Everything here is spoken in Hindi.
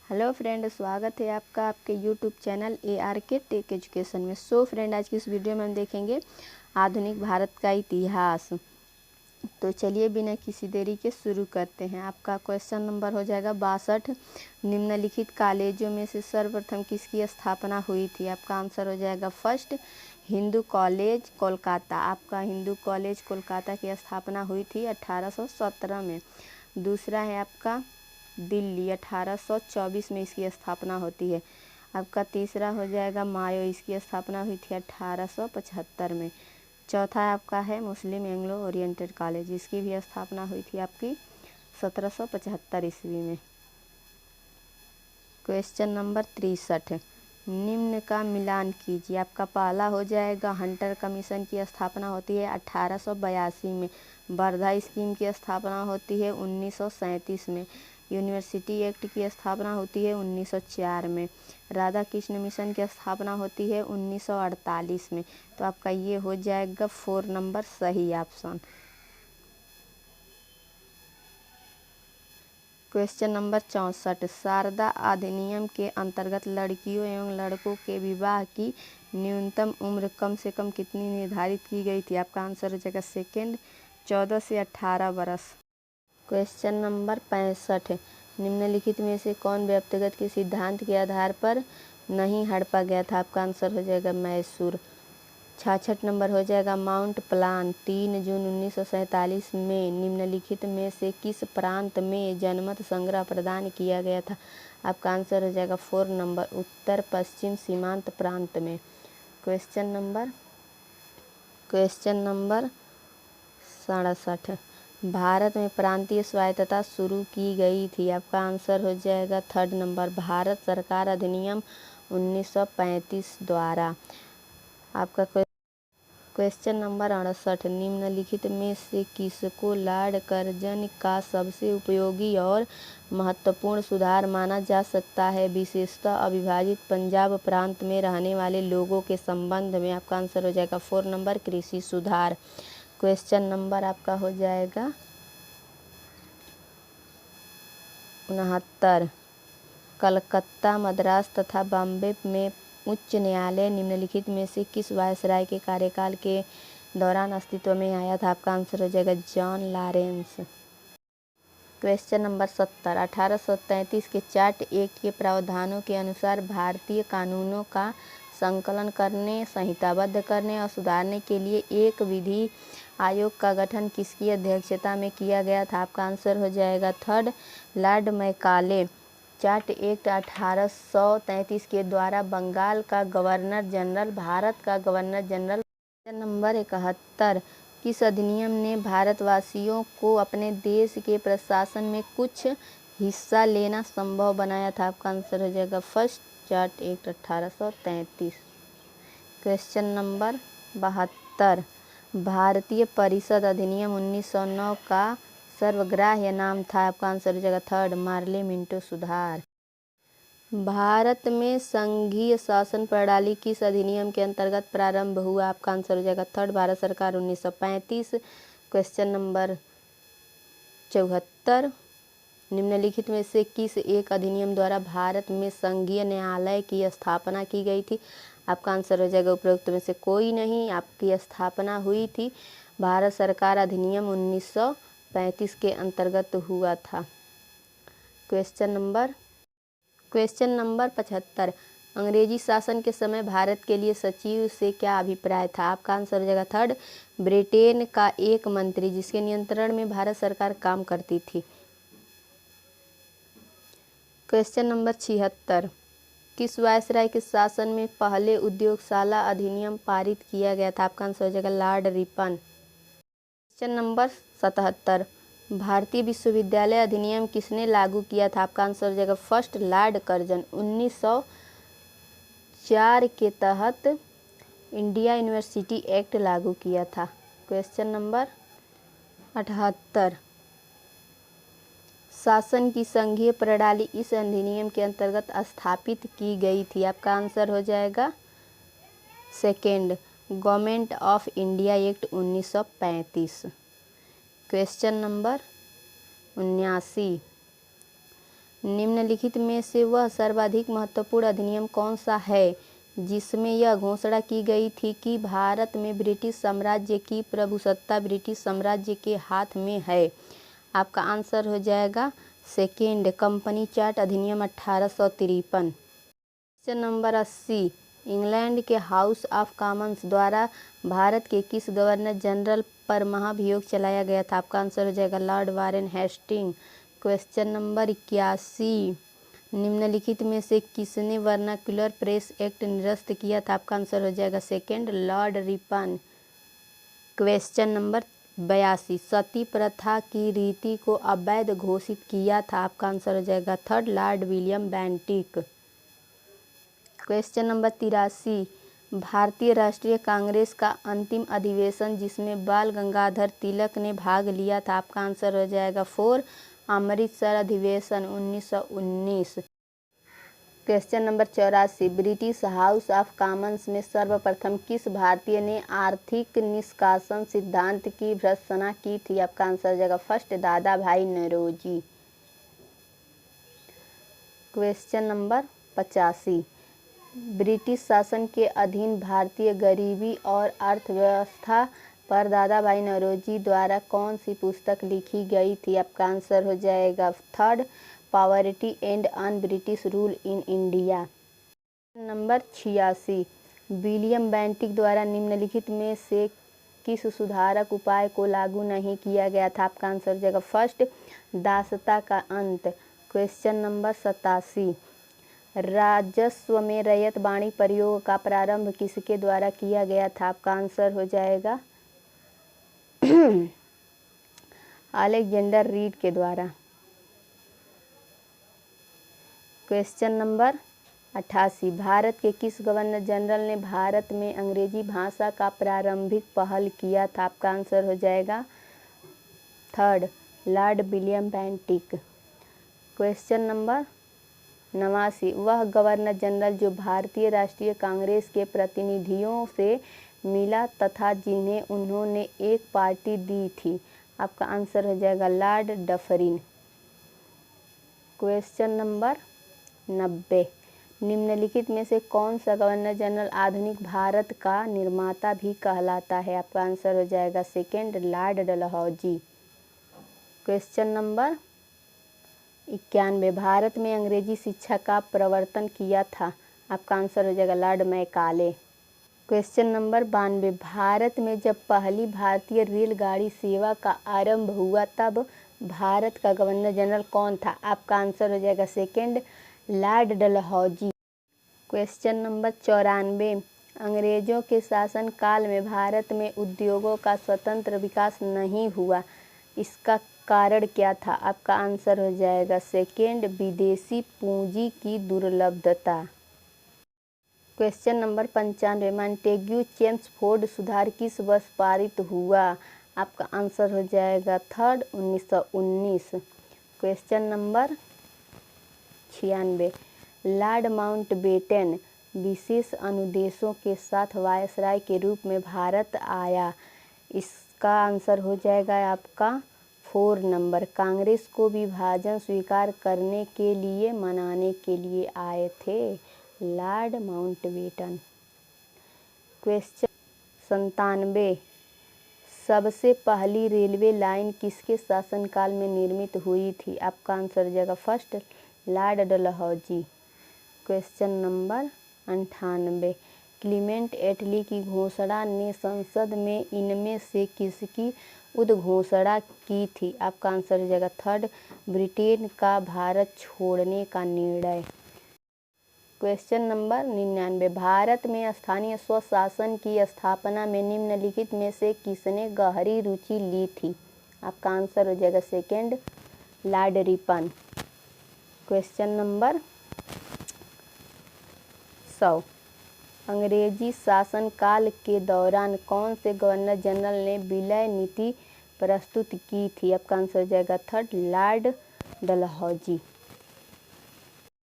हेलो फ्रेंड, स्वागत है आपका आपके YouTube channel ARK tech education में। फ्रेंड, आज की इस वीडियो में हम देखेंगे आधुनिक भारत का इतिहास। तो चलिए बिना किसी देरी के शुरू करते हैं। आपका क्वेश्चन नंबर हो जाएगा 62। निम्नलिखित कॉलेजों में से सर्वप्रथम किसकी स्थापना हुई थी? आपका आंसर हो जाएगा फर्स्ट, हिंदू कॉलेज कोलकाता। आपका हिंदू कॉलेज कोलकाता की स्थापना हुई थी 1817 में। दूसरा है आपका दिल्ली, 1824 में इसकी स्थापना होती है। आपका तीसरा हो जाएगा मायो, इसकी स्थापना हुई थी 1875 में। चौथा आपका है मुस्लिम एंग्लो ओरिएंटेड कॉलेज, इसकी भी स्थापना हुई थी आपकी 1775 ईस्वी में। क्वेश्चन नंबर 63, निम्न का मिलान कीजिए। आपका पहला हो जाएगा हंटर कमीशन की स्थापना होती है 1882 में। वर्धा स्कीम की स्थापना होती है 1937 में। यूनिवर्सिटी एक्ट की स्थापना होती है 1904 में। राधा कृष्ण मिशन की स्थापना होती है 1948 में। तो आपका ये हो जाएगा 4 नंबर सही ऑप्शन। क्वेश्चन नंबर 64, शारदा अधिनियम के अंतर्गत लड़कियों एवं लड़कों के विवाह की न्यूनतम उम्र कम से कम कितनी निर्धारित की गई थी? आपका आंसर हो जाएगा सेकेंड, 14 से 18 वर्ष। क्वेश्चन नंबर 65, निम्नलिखित में से कौन व्यक्तिगत के सिद्धांत के आधार पर नहीं हड़पा गया था? आपका आंसर हो जाएगा मैसूर। 66 नंबर हो जाएगा माउंट प्लान। 3 जून 1947 में निम्नलिखित में से किस प्रांत में जनमत संग्रह प्रदान किया गया था? आपका आंसर हो जाएगा 4 नंबर, उत्तर पश्चिम सीमांत प्रांत में। क्वेश्चन नंबर 67, भारत में प्रांतीय स्वायत्तता शुरू की गई थी। आपका आंसर हो जाएगा 3rd नंबर, भारत सरकार अधिनियम 1935 द्वारा। आपका क्वेश्चन नंबर 68, निम्नलिखित में से किसको लॉर्ड कर्जन का सबसे उपयोगी और महत्वपूर्ण सुधार माना जा सकता है, विशेषतः अविभाजित पंजाब प्रांत में रहने वाले लोगों के संबंध में? आपका आंसर हो जाएगा 4 नंबर, कृषि सुधार। क्वेश्चन नंबर आपका हो जाएगा 69, कलकत्ता, मद्रास तथा बॉम्बे में उच्च न्यायालय निम्नलिखित में से किस वायसराय के कार्यकाल के दौरान अस्तित्व में आया था? आपका आंसर हो जाएगा जॉन लॉरेंस। क्वेश्चन नंबर 70, 1833 के चार्ट 1 के प्रावधानों के अनुसार भारतीय कानूनों का संकलन करने, संहिताबद्ध करने और सुधारने के लिए एक विधि आयोग का गठन किसकी अध्यक्षता में किया गया था? आपका आंसर हो जाएगा 3rd, Lord Macaulay. Chart act 1833 के द्वारा बंगाल का गवर्नर जनरल भारत का गवर्नर जनरल। नंबर 71, किस अधिनियम ने भारतवासियों को अपने देश के प्रशासन में कुछ हिस्सा लेना संभव बनाया था? आपका आंसर हो जाएगा first, chart act 1833। Question number 72, भारतीय परिषद अधिनियम 1909 का सर्वग्राह्य नाम था? आपका आंसर हो जाएगा 3rd, मार्ले मिंटो सुधार। भारत में संघीय शासन प्रणाली किस अधिनियम के अंतर्गत प्रारंभ हुआ? आपका आंसर हो जाएगा 3rd, भारत सरकार 1935। क्वेश्चन नंबर 74, निम्नलिखित में से किस एक अधिनियम द्वारा भारत में संघीय न्यायालय की स्थापना की गई थी? आपका आंसर हो जाएगा उपरोक्त में से कोई नहीं। आपकी स्थापना हुई थी भारत सरकार अधिनियम 1935 के अंतर्गत हुआ था। क्वेश्चन नंबर 75, अंग्रेजी शासन के समय भारत के लिए सचिव से क्या अभिप्राय था? आपका आंसर हो जाएगा 3rd, ब्रिटेन का एक मंत्री जिसके नियंत्रण में भारत सरकार काम करती थी। क्वेश्चन नंबर 76, किस वायसराय के शासन में पहले उद्योगशाला अधिनियम पारित किया गया था? आपका आंसर हो जाएगा लॉर्ड रिपन। क्वेश्चन नंबर 77, भारतीय विश्वविद्यालय अधिनियम किसने लागू किया था? आपका आंसर हो जाएगा फर्स्ट, लॉर्ड कर्जन। 1904 के तहत इंडिया यूनिवर्सिटी एक्ट लागू किया था। क्वेश्चन नंबर 78, शासन की संघीय प्रणाली इस अधिनियम के अंतर्गत स्थापित की गई थी? आपका आंसर हो जाएगा second, government of India act 1935। Question number 79, निम्नलिखित में से वह सर्वाधिक महत्वपूर्ण अधिनियम कौन सा है जिसमें यह घोषणा की गई थी कि भारत में ब्रिटिश साम्राज्य की प्रभुसत्ता ब्रिटिश साम्राज्य के हाथ में है? आपका आंसर हो जाएगा सेकेंड, कंपनी चार्ट अधिनियम 1853। क्वेश्चन नंबर 80, इंग्लैंड के हाउस ऑफ कॉमन्स द्वारा भारत के किस गवर्नर जनरल पर महाभियोग चलाया गया था? आपका आंसर हो जाएगा Lord Warren Hastings. Question number 81, निम्नलिखित में से किसने वर्नाक्युलर प्रेस एक्ट निरस्त किया था? आपका आंसर हो जाएगा second, Lord Ripon. Question number 82, सती प्रथा की रीति को अवैध घोषित किया था? आपका आंसर हो जाएगा third, Lord William Bentinck. Question number 83, भारतीय राष्ट्रीय कांग्रेस का अंतिम अधिवेशन जिसमें बाल गंगाधर तिलक ने भाग लिया था? आपका आंसर हो जाएगा 4, अमृतसर अधिवेशन 1919। Question number 84, British house of Commons में सर्वप्रथम किस भारतीय ने आर्थिक निष्कासन सिद्धांत की भर्त्सना की थी? आपका आंसर हो जाएगा फर्स्ट, दादा भाई नौरोजी। क्वेश्चन नंबर 85, ब्रिटिश शासन के अधीन भारतीय गरीबी और अर्थव्यवस्था पर दादा भाई नौरोजी द्वारा कौन सी पुस्तक लिखी गई थी? आपका आंसर हो जाएगा third, poverty and un British rule in India. Number 86, William Bentinck द्वारा निम्नलिखित में से किस सुधारक उपाय को लागू नहीं किया गया था? आपका आंसर हो जाएगा फर्स्ट, दासता का अंत। क्वेश्चन नंबर 87, राजस्व में रैयत बाणी प्रयोग का प्रारंभ किसके द्वारा किया गया था? आपका आंसर हो जाएगा अलेक्जेंडर रीड के द्वारा। क्वेश्चन नंबर 88, भारत के किस गवर्नर जनरल ने भारत में अंग्रेजी भाषा का प्रारंभिक पहल किया था? आपका आंसर हो जाएगा third, Lord William Bentinck. Question number 89, वह गवर्नर जनरल जो भारतीय राष्ट्रीय कांग्रेस के प्रतिनिधियों से मिला तथा जिन्हें उन्होंने एक पार्टी दी थी? आपका आंसर हो जाएगा लॉर्ड डफरिन। क्वेश्चन नंबर 90, निम्नलिखित में से कौन सा गवर्नर जनरल आधुनिक भारत का निर्माता भी कहलाता है? आपका आंसर हो जाएगा second, Lord Dalhousie. Question number 91, Bharat में अंग्रेजी शिक्षा का प्रवर्तन किया था? आपका आंसर हो जाएगा Lord Macaulay. Question number 92, Bharat में जब पहली भारतीय रेलगाड़ी सेवा का आरंभ हुआ तब भारत का गवर्नर जनरल कौन था? आपका आंसर हो जाएगा second, Lord Dalhousie. Question number 94, अंग्रेजों के शासन काल में भारत में उद्योगों का स्वतंत्र विकास नहीं हुआ, इसका कारण क्या था? आपका आंसर हो जाएगा सेकेंड, विदेशी पूंजी की दुर्लभता। क्वेश्चन नंबर 95, मॉन्टेग्यू चेम्सफोर्ड सुधार किस वर्ष पारित हुआ? आपका आंसर हो जाएगा third, 1919। Question number 96, Lord Mountbatten विशेष अनुदेशों के साथ वायसराय के रूप में भारत आया, इसका आंसर हो जाएगा आपका 4 नंबर, कांग्रेस को विभाजन स्वीकार करने के लिए मनाने के लिए आए थे लॉर्ड माउंटबेटन। क्वेश्चन 97, सबसे पहली रेलवे लाइन किसके शासनकाल में निर्मित हुई थी? आपका आंसर हो जाएगा first, Lord Dalhousie. Question number 98, Clement Attlee की घोषणा ने संसद में इनमें से किसकी उद्घोषणा की थी? आपका आंसर हो जाएगा थर्ड, ब्रिटेन का भारत छोड़ने का निर्णय। क्वेश्चन नंबर 99, भारत में स्थानीय स्वशासन की स्थापना में निम्नलिखित में से किसने गहरी रुचि ली थी? आपका आंसर हो जाएगा second, Lord Ripon. Question number 100, अंग्रेजी शासनकाल के दौरान कौन से गवर्नर जनरल ने विलय नीति प्रस्तुत की थी? आपका आंसर हो जाएगा थर्ड, लॉर्ड डलहौजी।